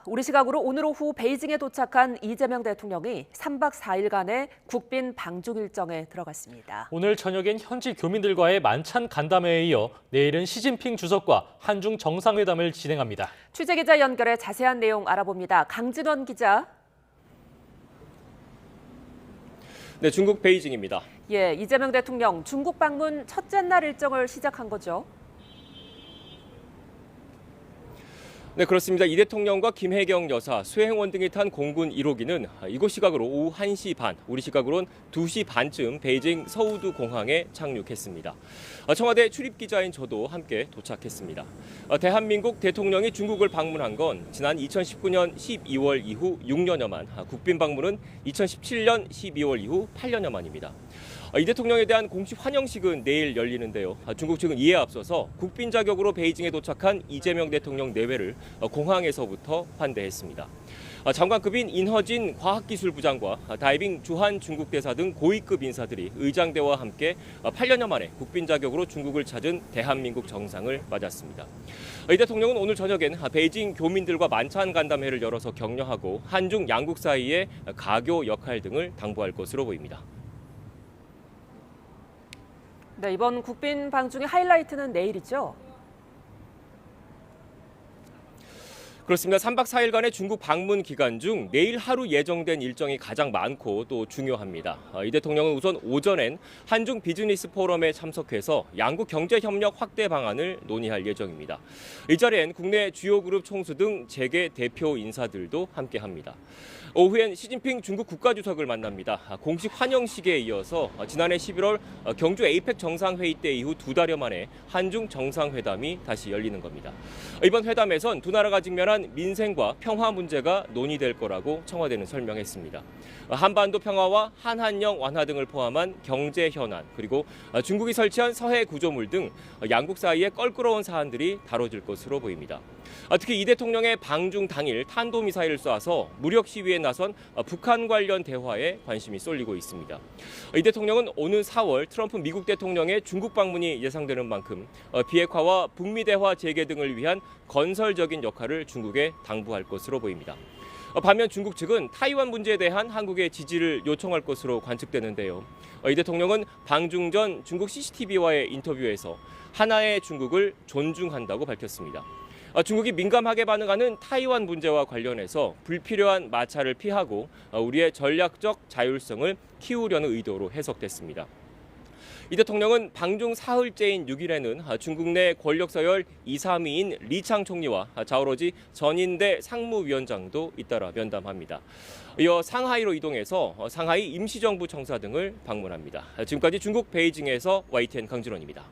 우리 시각으로 오늘 오후 베이징에 도착한 이재명 대통령이 3박 4일간의 국빈 방중 일정에 들어갔습니다. 오늘 저녁엔 현지 교민들과의 만찬 간담회에 이어 내일은 시진핑 주석과 한중 정상회담을 진행합니다. 취재기자 연결해 자세한 내용 알아봅니다. 강진원 기자. 네, 중국 베이징입니다. 예, 이재명 대통령 중국 방문 첫째 날 일정을 시작한 거죠. 네, 그렇습니다. 이 대통령과 김혜경 여사, 수행원 등이 탄 공군 1호기는 이곳 시각으로 오후 1시 반, 우리 시각으로는 2시 반쯤 베이징 서우두 공항에 착륙했습니다. 청와대 출입기자인 저도 함께 도착했습니다. 대한민국 대통령이 중국을 방문한 건 지난 2019년 12월 이후 6년여 만, 국빈 방문은 2017년 12월 이후 8년여 만입니다. 이 대통령에 대한 공식 환영식은 내일 열리는데요. 중국 측은 이에 앞서서 국빈 자격으로 베이징에 도착한 이재명 대통령 내외를 공항에서부터 환대했습니다. 장관급인 인허진 과학기술부장과 다이빙 주한 중국 대사 등 고위급 인사들이 의장대와 함께 8년여 만에 국빈 자격으로 중국을 찾은 대한민국 정상을 맞았습니다. 이 대통령은 오늘 저녁엔 베이징 교민들과 만찬 간담회를 열어서 격려하고 한중 양국 사이의 가교 역할 등을 당부할 것으로 보입니다. 네, 이번 국빈 방중의 하이라이트는 내일이죠. 그렇습니다. 3박 4일간의 중국 방문 기간 중 내일 하루 예정된 일정이 가장 많고 또 중요합니다. 이 대통령은 우선 오전엔 한중 비즈니스 포럼에 참석해서 양국 경제 협력 확대 방안을 논의할 예정입니다. 이 자리엔 국내 주요 그룹 총수 등 재계 대표 인사들도 함께합니다. 오후엔 시진핑 중국 국가주석을 만납니다. 공식 환영식에 이어서 지난해 11월 경주 에이펙 정상회의 때 이후 2달여 만에 한중 정상회담이 다시 열리는 겁니다. 이번 회담에선 두 나라가 직면한 민생과 평화 문제가 논의될 거라고 청와대는 설명했습니다. 한반도 평화와 한한령 완화 등을 포함한 경제 현안, 그리고 중국이 설치한 서해 구조물 등 양국 사이의 껄끄러운 사안들이 다뤄질 것으로 보입니다. 특히 이 대통령의 방중 당일 탄도미사일을 쏴서 무력 시위에 나선 북한 관련 대화에 관심이 쏠리고 있습니다. 이 대통령은 오는 4월 트럼프 미국 대통령의 중국 방문이 예상되는 만큼 비핵화와 북미 대화 재개 등을 위한 건설적인 역할을 중국에 당부할 것으로 보입니다. 반면 중국 측은 타이완 문제에 대한 한국의 지지를 요청할 것으로 관측되는데요. 이 대통령은 방중 전 중국 CCTV와의 인터뷰에서 하나의 중국을 존중한다고 밝혔습니다. 중국이 민감하게 반응하는 타이완 문제와 관련해서 불필요한 마찰을 피하고 우리의 전략적 자율성을 키우려는 의도로 해석됐습니다. 이 대통령은 방중 사흘째인 6일에는 중국 내 권력 서열 2, 3위인 리창 총리와 자오러지 전인대 상무위원장도 잇따라 면담합니다. 이어 상하이로 이동해서 상하이 임시정부 청사 등을 방문합니다. 지금까지 중국 베이징에서 YTN 강진원입니다.